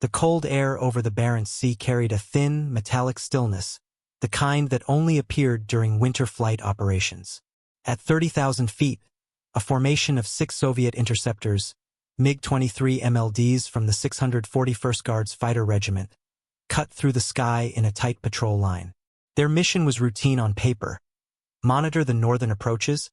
The cold air over the Barents Sea carried a thin, metallic stillness, the kind that only appeared during winter flight operations. At 30,000 feet, a formation of 6 Soviet interceptors, MiG-23 MLDs from the 641st Guards Fighter Regiment, cut through the sky in a tight patrol line. Their mission was routine on paper: monitor the northern approaches,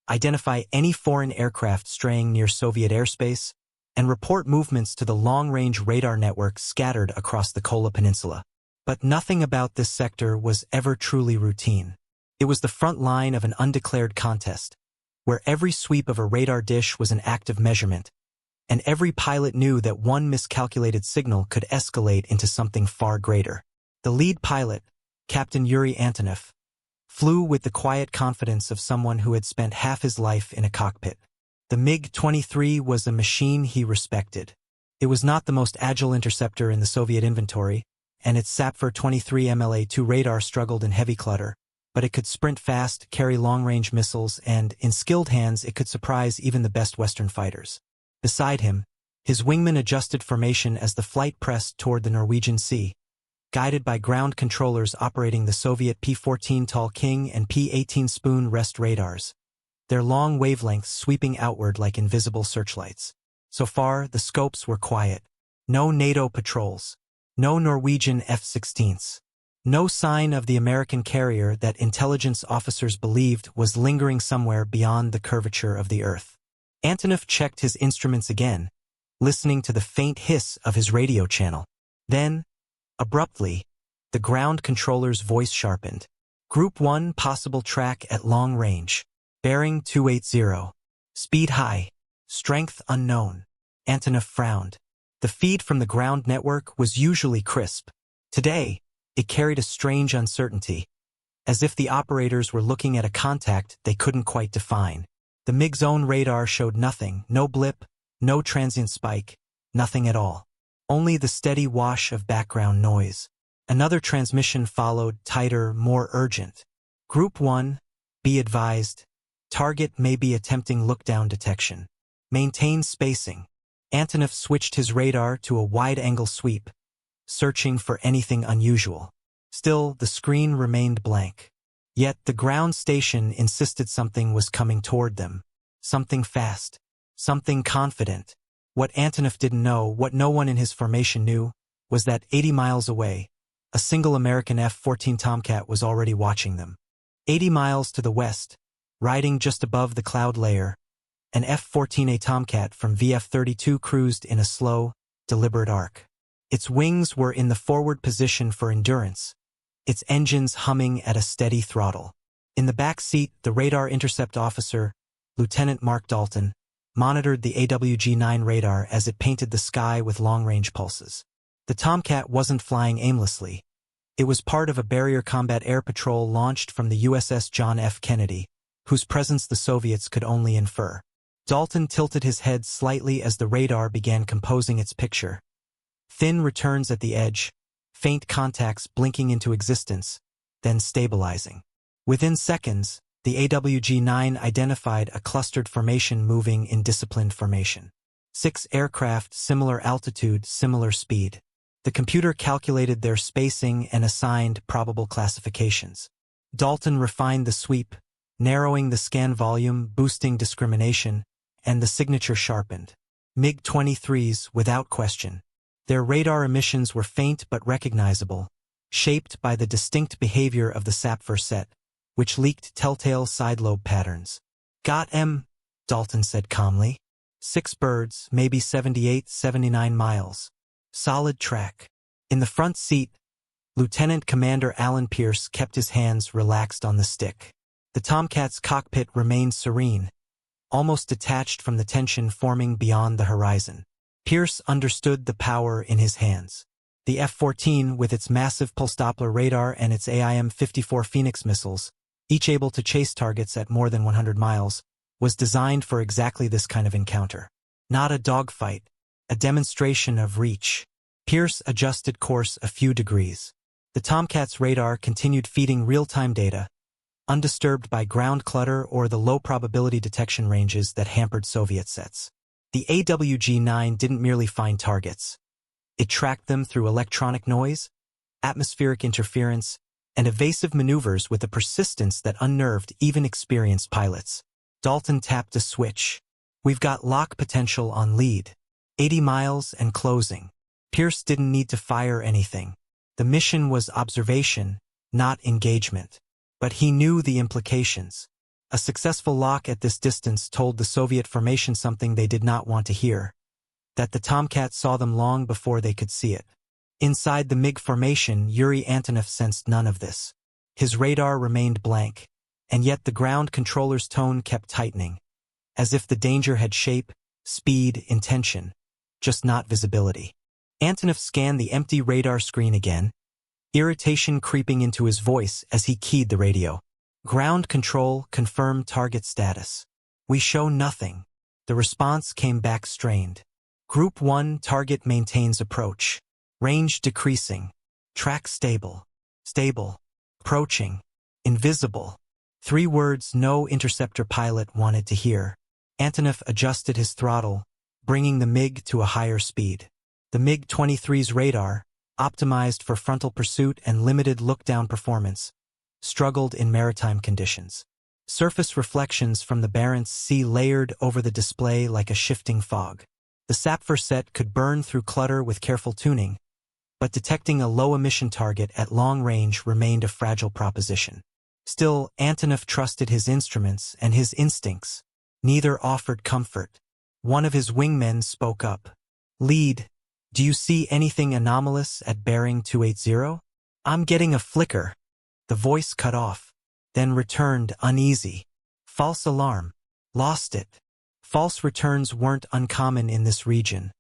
identify any foreign aircraft straying near Soviet airspace, and report movements to the long-range radar network scattered across the Kola Peninsula. But nothing about this sector was ever truly routine. It was the front line of an undeclared contest, where every sweep of a radar dish was an act of measurement, and every pilot knew that one miscalculated signal could escalate into something far greater. The lead pilot, Captain Yuri Antonov, flew with the quiet confidence of someone who had spent half his life in a cockpit. The MiG-23 was a machine he respected. It was not the most agile interceptor in the Soviet inventory, and its Sapphire-23 MLA-2 radar struggled in heavy clutter, but it could sprint fast, carry long-range missiles, and, in skilled hands, it could surprise even the best Western fighters. Beside him, his wingman adjusted formation as the flight pressed toward the Norwegian Sea, guided by ground controllers operating the Soviet P-14 Tall King and P-18 Spoon Rest radars, their long wavelengths sweeping outward like invisible searchlights. So far, the scopes were quiet. No NATO patrols. No Norwegian F-16s. No sign of the American carrier that intelligence officers believed was lingering somewhere beyond the curvature of the Earth. Antonov checked his instruments again, listening to the faint hiss of his radio channel. Then, abruptly, the ground controller's voice sharpened. Group 1 possible track at long range. Bearing 280. Speed high. Strength unknown. Antonov frowned. The feed from the ground network was usually crisp. Today, it carried a strange uncertainty, as if the operators were looking at a contact they couldn't quite define. The MiG's own radar showed nothing, no blip, no transient spike, nothing at all. Only the steady wash of background noise. Another transmission followed, tighter, more urgent. Group 1, be advised. Target may be attempting look-down detection. Maintain spacing. Antonov switched his radar to a wide-angle sweep, searching for anything unusual. Still, the screen remained blank. Yet the ground station insisted something was coming toward them. Something fast. Something confident. What Antonov didn't know, what no one in his formation knew, was that 80 miles away, a single American F-14 Tomcat was already watching them. 80 miles to the west, riding just above the cloud layer, an F-14A Tomcat from VF-32 cruised in a slow, deliberate arc. Its wings were in the forward position for endurance, its engines humming at a steady throttle. In the back seat, the radar intercept officer, Lieutenant Mark Dalton, monitored the AWG-9 radar as it painted the sky with long-range pulses. The Tomcat wasn't flying aimlessly. It was part of a barrier combat air patrol launched from the USS John F. Kennedy, whose presence the Soviets could only infer. Dalton tilted his head slightly as the radar began composing its picture. Thin returns at the edge, faint contacts blinking into existence, then stabilizing. Within seconds, the AWG-9 identified a clustered formation moving in disciplined formation. 6 aircraft, similar altitude, similar speed. The computer calculated their spacing and assigned probable classifications. Dalton refined the sweep, narrowing the scan volume, boosting discrimination, and the signature sharpened. MiG-23s, without question. Their radar emissions were faint but recognizable, shaped by the distinct behavior of the Sapphire set, which leaked telltale side-lobe patterns. Got 'em, Dalton said calmly. 6 birds, maybe 78, 79 miles. Solid track. In the front seat, Lieutenant Commander Alan Pierce kept his hands relaxed on the stick. The Tomcat's cockpit remained serene, almost detached from the tension forming beyond the horizon. Pierce understood the power in his hands. The F-14, with its massive pulse Doppler radar and its AIM-54 Phoenix missiles, each able to chase targets at more than 100 miles, was designed for exactly this kind of encounter. Not a dogfight, a demonstration of reach. Pierce adjusted course a few degrees. The Tomcat's radar continued feeding real-time data, undisturbed by ground clutter or the low-probability detection ranges that hampered Soviet sets. The AWG-9 didn't merely find targets. It tracked them through electronic noise, atmospheric interference, and evasive maneuvers with a persistence that unnerved even experienced pilots. Dalton tapped a switch. We've got lock potential on lead. 80 miles and closing. Pierce didn't need to fire anything. The mission was observation, not engagement. But he knew the implications. A successful lock at this distance told the Soviet formation something they did not want to hear. That the Tomcat saw them long before they could see it. Inside the MiG formation, Yuri Antonov sensed none of this. His radar remained blank, and yet the ground controller's tone kept tightening, as if the danger had shape, speed, intention, just not visibility. Antonov scanned the empty radar screen again, irritation creeping into his voice as he keyed the radio. Ground control confirmed target status. We show nothing. The response came back strained. Group 1 target maintains approach. Range decreasing. Track stable. Stable. Approaching. Invisible. 3 words no interceptor pilot wanted to hear. Antonov adjusted his throttle, bringing the MiG to a higher speed. The MiG-23's radar, optimized for frontal pursuit and limited look-down performance, struggled in maritime conditions. Surface reflections from the Barents Sea layered over the display like a shifting fog. The Sapphire set could burn through clutter with careful tuning, but detecting a low-emission target at long range remained a fragile proposition. Still, Antonov trusted his instruments and his instincts. Neither offered comfort. One of his wingmen spoke up. "Lead, do you see anything anomalous at bearing 280? I'm getting a flicker." The voice cut off, then returned uneasy. "False alarm. Lost it." False returns weren't uncommon in this region,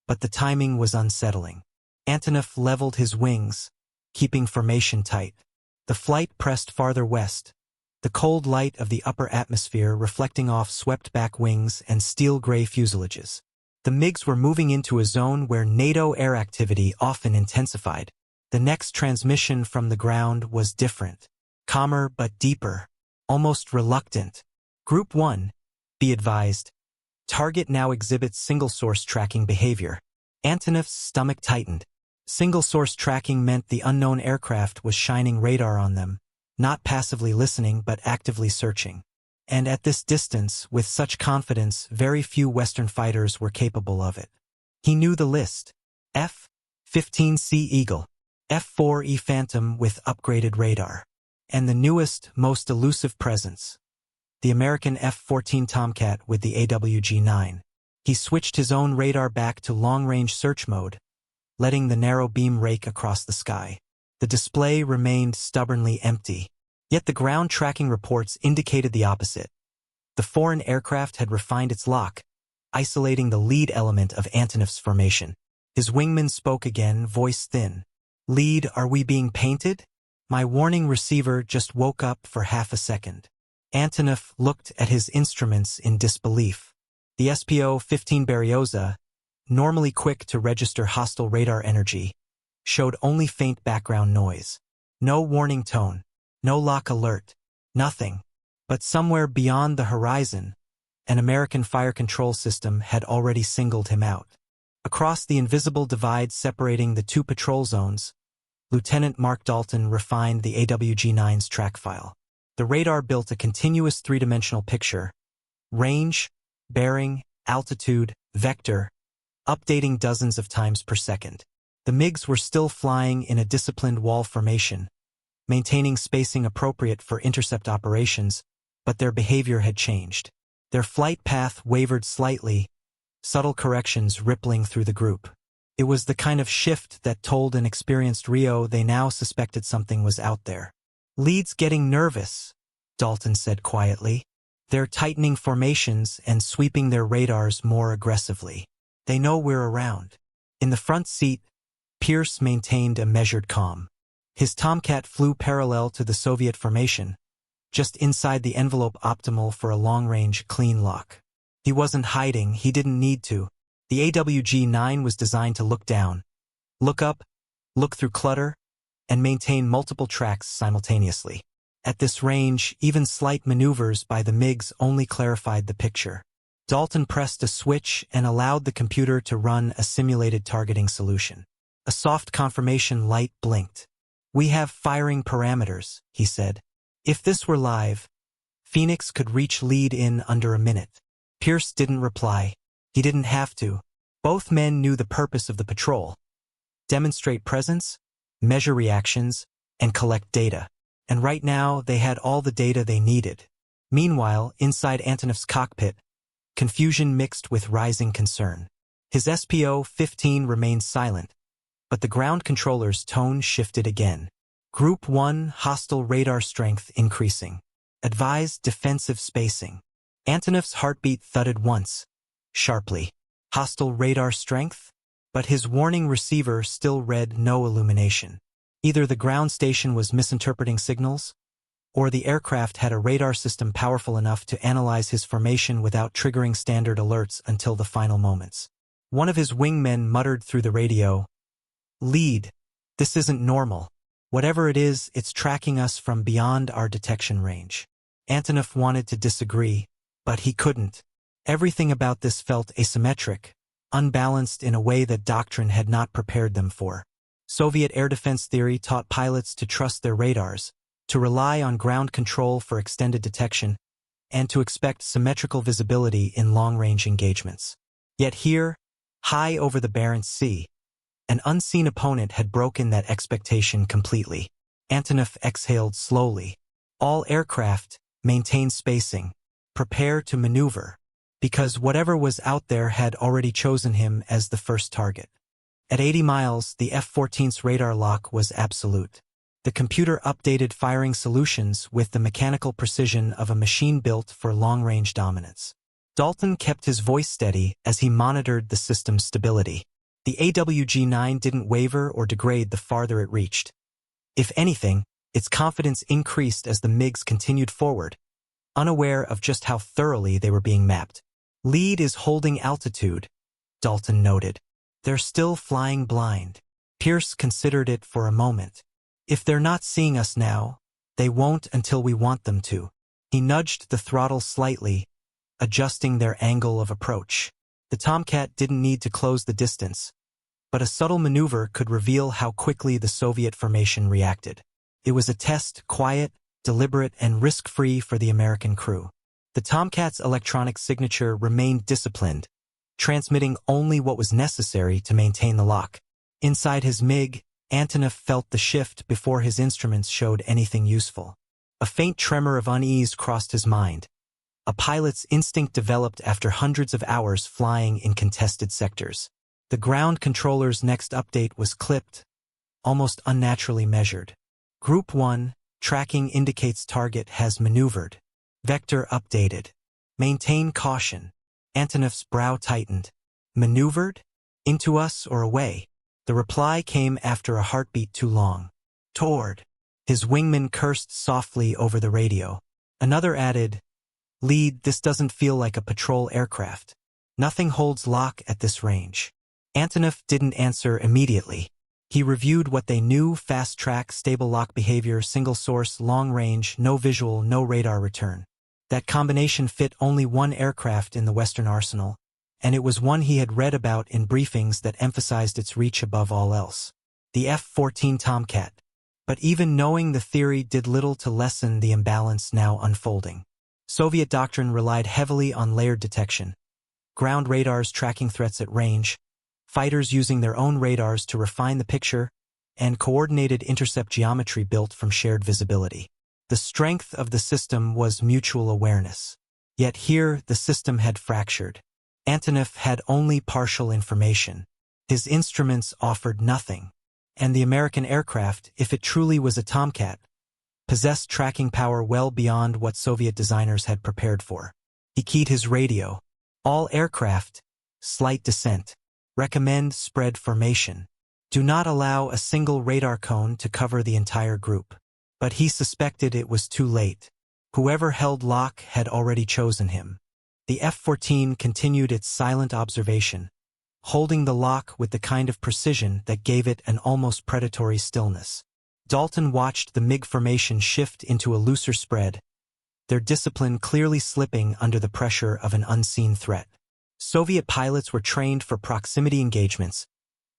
but the timing was unsettling. Antonov leveled his wings, keeping formation tight. The flight pressed farther west, the cold light of the upper atmosphere reflecting off swept-back wings and steel-gray fuselages. The MiGs were moving into a zone where NATO air activity often intensified. The next transmission from the ground was different. Calmer but deeper, almost reluctant. Group 1, be advised. Target now exhibits single-source tracking behavior. Antonov's stomach tightened. Single-source tracking meant the unknown aircraft was shining radar on them, not passively listening but actively searching. And at this distance, with such confidence, very few Western fighters were capable of it. He knew the list. F-15C Eagle, F-4E Phantom with upgraded radar, and the newest, most elusive presence, the American F-14 Tomcat with the AWG-9. He switched his own radar back to long-range search mode, letting the narrow beam rake across the sky. The display remained stubbornly empty. Yet the ground tracking reports indicated the opposite. The foreign aircraft had refined its lock, isolating the lead element of Antonov's formation. His wingman spoke again, voice thin. "Lead, are we being painted? My warning receiver just woke up for half a second." Antonov looked at his instruments in disbelief. The SPO-15 Berioza, normally quick to register hostile radar energy, showed only faint background noise. No warning tone, no lock alert, nothing. But somewhere beyond the horizon, an American fire control system had already singled him out. Across the invisible divide separating the two patrol zones, Lieutenant Mark Dalton refined the AWG-9's track file. The radar built a continuous three-dimensional picture: range, bearing, altitude, vector, updating dozens of times per second. The MiGs were still flying in a disciplined wall formation, maintaining spacing appropriate for intercept operations, but their behavior had changed. Their flight path wavered slightly, subtle corrections rippling through the group. It was the kind of shift that told an experienced Rio they now suspected something was out there. "Lead's getting nervous," Dalton said quietly. "They're tightening formations and sweeping their radars more aggressively. They know we're around." In the front seat, Pierce maintained a measured calm. His Tomcat flew parallel to the Soviet formation, just inside the envelope optimal for a long-range clean lock. He wasn't hiding, he didn't need to. The AWG-9 was designed to look down, look up, look through clutter, and maintain multiple tracks simultaneously. At this range, even slight maneuvers by the MiGs only clarified the picture. Dalton pressed a switch and allowed the computer to run a simulated targeting solution. A soft confirmation light blinked. "We have firing parameters," he said. If this were live, Phoenix could reach lead in under a minute. Pierce didn't reply. He didn't have to. Both men knew the purpose of the patrol: demonstrate presence, measure reactions, and collect data. And right now, they had all the data they needed. Meanwhile, inside Antonov's cockpit, confusion mixed with rising concern. His SPO-15 remained silent, but the ground controller's tone shifted again. Group 1, hostile radar strength increasing. Advised defensive spacing. Antonov's heartbeat thudded once, sharply. Hostile radar strength? But his warning receiver still read no illumination. Either the ground station was misinterpreting signals, or the aircraft had a radar system powerful enough to analyze his formation without triggering standard alerts until the final moments. One of his wingmen muttered through the radio, "Lead, this isn't normal. Whatever it is, it's tracking us from beyond our detection range." Antonov wanted to disagree, but he couldn't. Everything about this felt asymmetric, unbalanced in a way that doctrine had not prepared them for. Soviet air defense theory taught pilots to trust their radars, to rely on ground control for extended detection, and to expect symmetrical visibility in long-range engagements. Yet here, high over the Barents Sea, an unseen opponent had broken that expectation completely. Antonov exhaled slowly. All aircraft, maintain spacing. Prepare to maneuver. Because whatever was out there had already chosen him as the first target. At 80 miles, the F-14's radar lock was absolute. The computer updated firing solutions with the mechanical precision of a machine built for long-range dominance. Dalton kept his voice steady as he monitored the system's stability. The AWG-9 didn't waver or degrade the farther it reached. If anything, its confidence increased as the MiGs continued forward, unaware of just how thoroughly they were being mapped. "Lead is holding altitude," Dalton noted. "They're still flying blind." Pierce considered it for a moment. "If they're not seeing us now, they won't until we want them to." He nudged the throttle slightly, adjusting their angle of approach. The Tomcat didn't need to close the distance, but a subtle maneuver could reveal how quickly the Soviet formation reacted. It was a test, quiet, deliberate, and risk-free for the American crew. The Tomcat's electronic signature remained disciplined, transmitting only what was necessary to maintain the lock. Inside his MiG, Antonov felt the shift before his instruments showed anything useful. A faint tremor of unease crossed his mind. A pilot's instinct developed after hundreds of hours flying in contested sectors. The ground controller's next update was clipped, almost unnaturally measured. Group 1, tracking indicates target has maneuvered. Vector updated. Maintain caution. Antonov's brow tightened. Maneuvered? Into us or away? The reply came after a heartbeat too long. Toward. His wingman cursed softly over the radio. Another added, "Lead, this doesn't feel like a patrol aircraft. Nothing holds lock at this range." Antonov didn't answer immediately. He reviewed what they knew: fast track, stable lock behavior, single source, long range, no visual, no radar return. That combination fit only one aircraft in the Western arsenal, and it was one he had read about in briefings that emphasized its reach above all else. The F-14 Tomcat. But even knowing the theory did little to lessen the imbalance now unfolding. Soviet doctrine relied heavily on layered detection. Ground radars tracking threats at range, fighters using their own radars to refine the picture, and coordinated intercept geometry built from shared visibility. The strength of the system was mutual awareness. Yet here, the system had fractured. Antonov had only partial information. His instruments offered nothing. And the American aircraft, if it truly was a Tomcat, possessed tracking power well beyond what Soviet designers had prepared for. He keyed his radio. "All aircraft, slight descent. Recommend spread formation. Do not allow a single radar cone to cover the entire group." But he suspected it was too late. Whoever held lock had already chosen him. The F-14 continued its silent observation, holding the lock with the kind of precision that gave it an almost predatory stillness. Dalton watched the MiG formation shift into a looser spread, their discipline clearly slipping under the pressure of an unseen threat. Soviet pilots were trained for proximity engagements,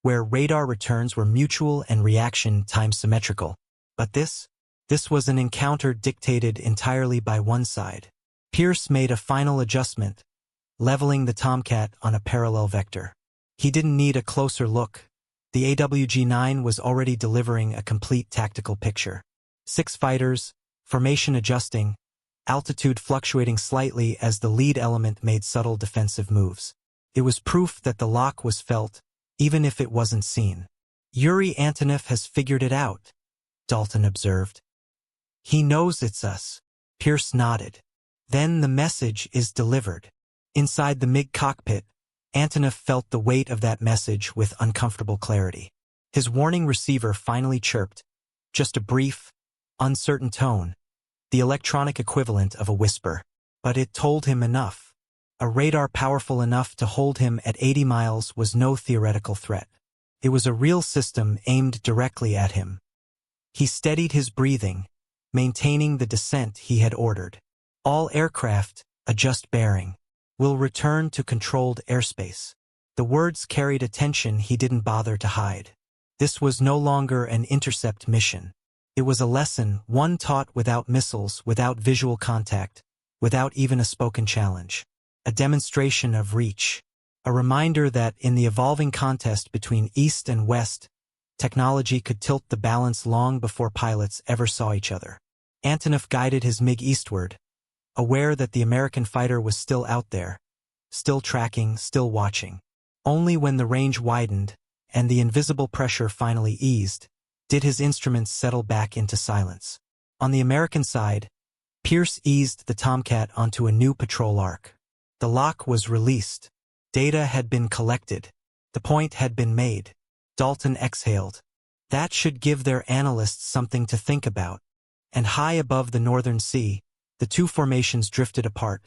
where radar returns were mutual and reaction time symmetrical. But this was an encounter dictated entirely by one side. Pierce made a final adjustment, leveling the Tomcat on a parallel vector. He didn't need a closer look. The AWG-9 was already delivering a complete tactical picture. 6 fighters, formation adjusting, altitude fluctuating slightly as the lead element made subtle defensive moves. It was proof that the lock was felt, even if it wasn't seen. Yuri Antonov has figured it out, Dalton observed. He knows it's us. Pierce nodded. Then the message is delivered. Inside the MiG cockpit, Antonov felt the weight of that message with uncomfortable clarity. His warning receiver finally chirped, just a brief, uncertain tone, the electronic equivalent of a whisper. But it told him enough. A radar powerful enough to hold him at 80 miles was no theoretical threat. It was a real system aimed directly at him. He steadied his breathing, maintaining the descent he had ordered. All aircraft, adjust bearing. Will return to controlled airspace. The words carried a tension he didn't bother to hide. This was no longer an intercept mission. It was a lesson, one taught without missiles, without visual contact, without even a spoken challenge. A demonstration of reach. A reminder that in the evolving contest between East and West, technology could tilt the balance long before pilots ever saw each other. Antonov guided his MiG eastward, aware that the American fighter was still out there, still tracking, still watching. Only when the range widened, and the invisible pressure finally eased, did his instruments settle back into silence. On the American side, Pierce eased the Tomcat onto a new patrol arc. The lock was released. Data had been collected. The point had been made. Dalton exhaled. That should give their analysts something to think about. And high above the northern sea, the two formations drifted apart,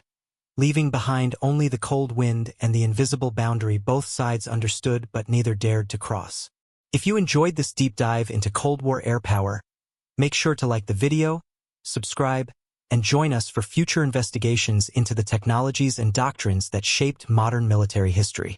leaving behind only the cold wind and the invisible boundary both sides understood but neither dared to cross. If you enjoyed this deep dive into Cold War air power, make sure to like the video, subscribe, and join us for future investigations into the technologies and doctrines that shaped modern military history.